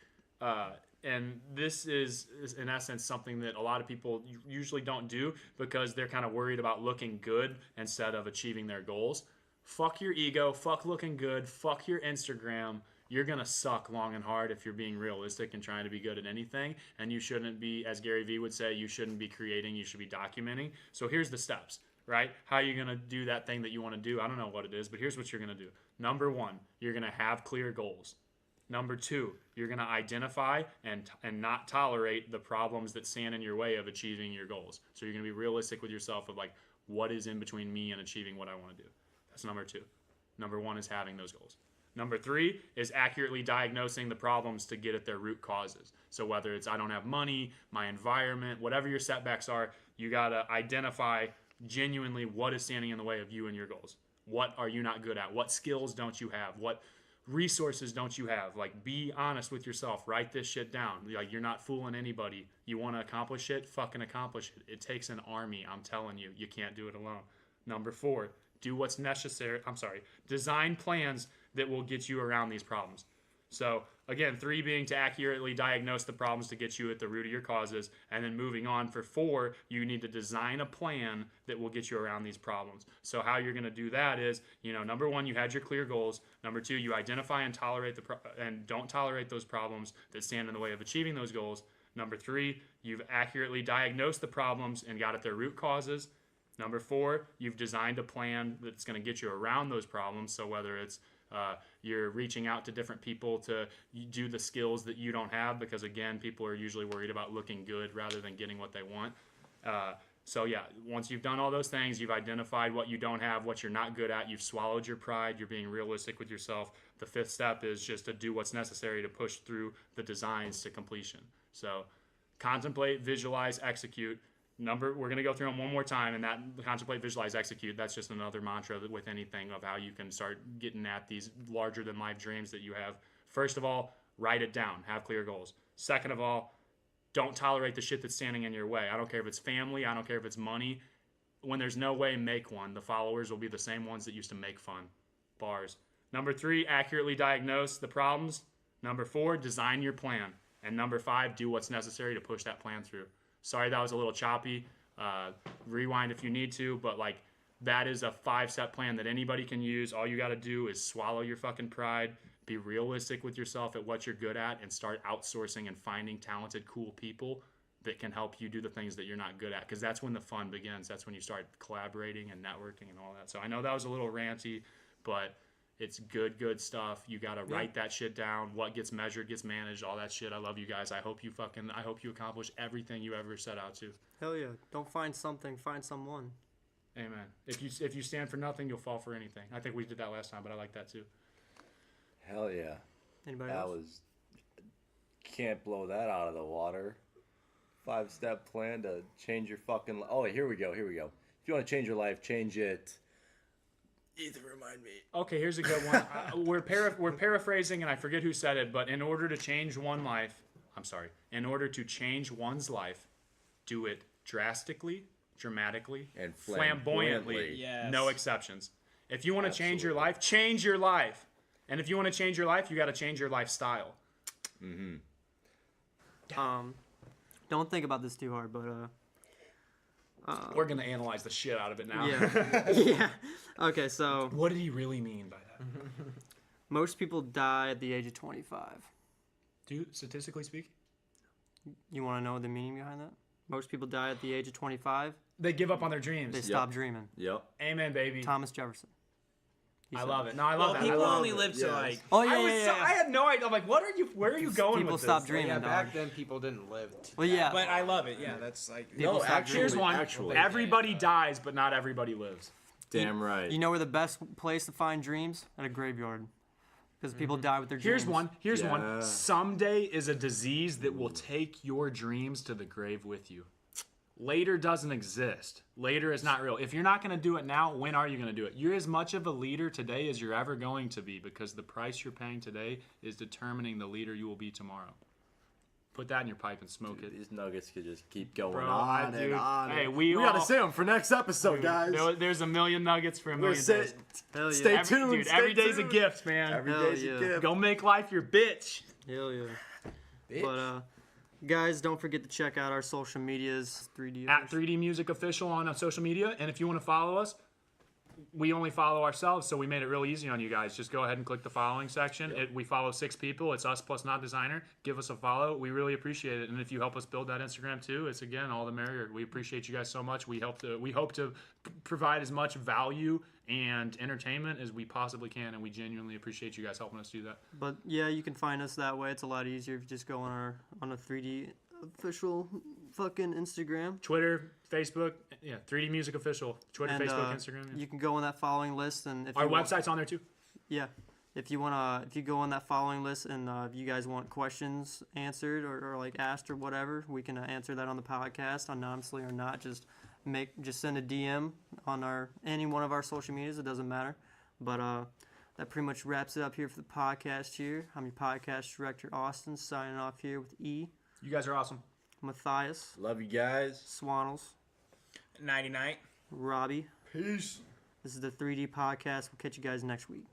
And this is in essence something that a lot of people usually don't do because they're kind of worried about looking good instead of achieving their goals. Fuck your ego, fuck looking good, fuck your Instagram. You're going to suck long and hard if you're being realistic and trying to be good at anything. And you shouldn't be, as Gary Vee would say, you shouldn't be creating, you should be documenting. So here's the steps, right? How are you going to do that thing that you want to do? I don't know what it is, but here's what you're going to do. Number 1, you're going to have clear goals. Number 2, you're going to identify and not tolerate the problems that stand in your way of achieving your goals. So you're going to be realistic with yourself of like, what is in between me and achieving what I want to do? That's number 2. Number 1 is having those goals. Number 3 is accurately diagnosing the problems to get at their root causes. So whether it's I don't have money, my environment, whatever your setbacks are, you got to identify genuinely what is standing in the way of you and your goals. What are you not good at? What skills don't you have? What resources don't you have? Like, be honest with yourself. Write this shit down. Like, you're not fooling anybody. You want to accomplish it? Fucking accomplish it. It takes an army. I'm telling you. You can't do it alone. Number 4, do what's necessary. Design plans that will get you around these problems. So again, 3 being to accurately diagnose the problems to get you at the root of your causes. And then moving on for 4, you need to design a plan that will get you around these problems. So how you're going to do that is, number 1, you had your clear goals. Number 2, you identify and don't tolerate those problems that stand in the way of achieving those goals. Number 3, you've accurately diagnosed the problems and got at their root causes. Number 4, you've designed a plan that's going to get you around those problems. So whether it's you're reaching out to different people to do the skills that you don't have, because again, people are usually worried about looking good rather than getting what they want. So yeah, once you've done all those things, you've identified what you don't have, what you're not good at, you've swallowed your pride, you're being realistic with yourself. The 5th step is just to do what's necessary to push through the designs to completion. So contemplate, visualize, execute. We're going to go through them one more time, and that contemplate, visualize, execute, that's just another mantra with anything of how you can start getting at these larger than life dreams that you have. First of all, write it down, have clear goals. Second of all, don't tolerate the shit that's standing in your way. I don't care if it's family, I don't care if it's money. When there's no way, make one. The followers will be the same ones that used to make fun. Bars. Number 3, accurately diagnose the problems. Number 4, design your plan. And number 5, do what's necessary to push that plan through. Sorry that was a little choppy. Rewind if you need to, but like that is a 5-step plan that anybody can use. All you got to do is swallow your fucking pride, be realistic with yourself at what you're good at, and start outsourcing and finding talented, cool people that can help you do the things that you're not good at, because that's when the fun begins. That's when you start collaborating and networking and all that. So I know that was a little ranty, but it's good stuff. You got to write that shit down. What gets measured gets managed, all that shit. I love you guys. I hope you accomplish everything you ever set out to. Hell yeah. Don't find something, find someone. Amen. If you stand for nothing, you'll fall for anything. I think we did that last time, but I like that too. Hell yeah. Anybody That else? was. Can't blow that out of the water. 5-step plan to change your fucking. Oh, here we go. If you want to change your life, change it. Either remind me. Okay, here's a good one. We're paraphrasing, and I forget who said it, but in order to change one's life, do it drastically, dramatically, And flamboyantly. Yes. No exceptions. If you want to change your Absolutely. life, change your life. And if you want to change your life, you got to change your lifestyle. Don't think about this too hard, but We're going to analyze the shit out of it now. yeah. Yeah. Okay, so What did he really mean by that? most people die at the age of 25. Dude, statistically speaking? You want to know the meaning behind that? Most people die at the age of 25. They give up on their dreams. They stop dreaming. Yep. Amen, baby. Thomas Jefferson. He I said love that. it. No, I love Well, that. people I love only it. live to like. Oh I yeah, I had no idea. I'm like, where are you going People with stop this? dreaming, Yeah, dog. back then people didn't live. Well, yeah. But I love it. Yeah, that's like. People stop actually- Here's one. Actually. Everybody dies, but not everybody lives. Damn right. You know where the best place to find dreams? At a graveyard. Because people die with their dreams. Here's one. Yeah. Someday is a disease that will take your dreams to the grave with you. Later doesn't exist. Later is not real. If you're not going to do it now, when are you going to do it? You're as much of a leader today as you're ever going to be, because the price you're paying today is determining the leader you will be tomorrow. Put that in your pipe and smoke it. These nuggets could just keep going Bro, on dude, and on. hey, and- we gotta all- save them for next episode, guys. There's a million nuggets for a We're million sa- days. Hell yeah. Stay Every, tuned. dude, stay every day's a tuned. gift, man. Every Hell day's yeah. a gift. Go make life your bitch. Hell yeah. But guys, don't forget to check out our social medias. 3D At 3D Music Official on social media. And if you want to follow us, we only follow ourselves, so we made it real easy on you guys. Just go ahead and click the following section. We follow 6 people. It's us plus Not Designer. Give us a follow. We really appreciate it. And if you help us build that Instagram too, it's again all the merrier. We appreciate you guys so much. We hope to provide as much value and entertainment as we possibly can, and we genuinely appreciate you guys helping us do that. But yeah, you can find us that way. It's a lot easier if you just go on a 3D official fucking Instagram. Twitter, Facebook, 3D Music Official. Twitter, And, Facebook, Instagram. Yeah. You can go on that following list, and if Our you want- website's on there too. Yeah, if you go on that following list, and if you guys want questions answered or like asked or whatever, we can answer that on the podcast, anonymously or not. Just send a DM on any one of our social medias. It doesn't matter. But that pretty much wraps it up here for the podcast. Here, I'm your podcast director Austin, signing off here with E, You guys are awesome. Matthias, Love you guys. Swannels, 99. Robbie. Peace. This is the 3D podcast. We'll catch you guys next week.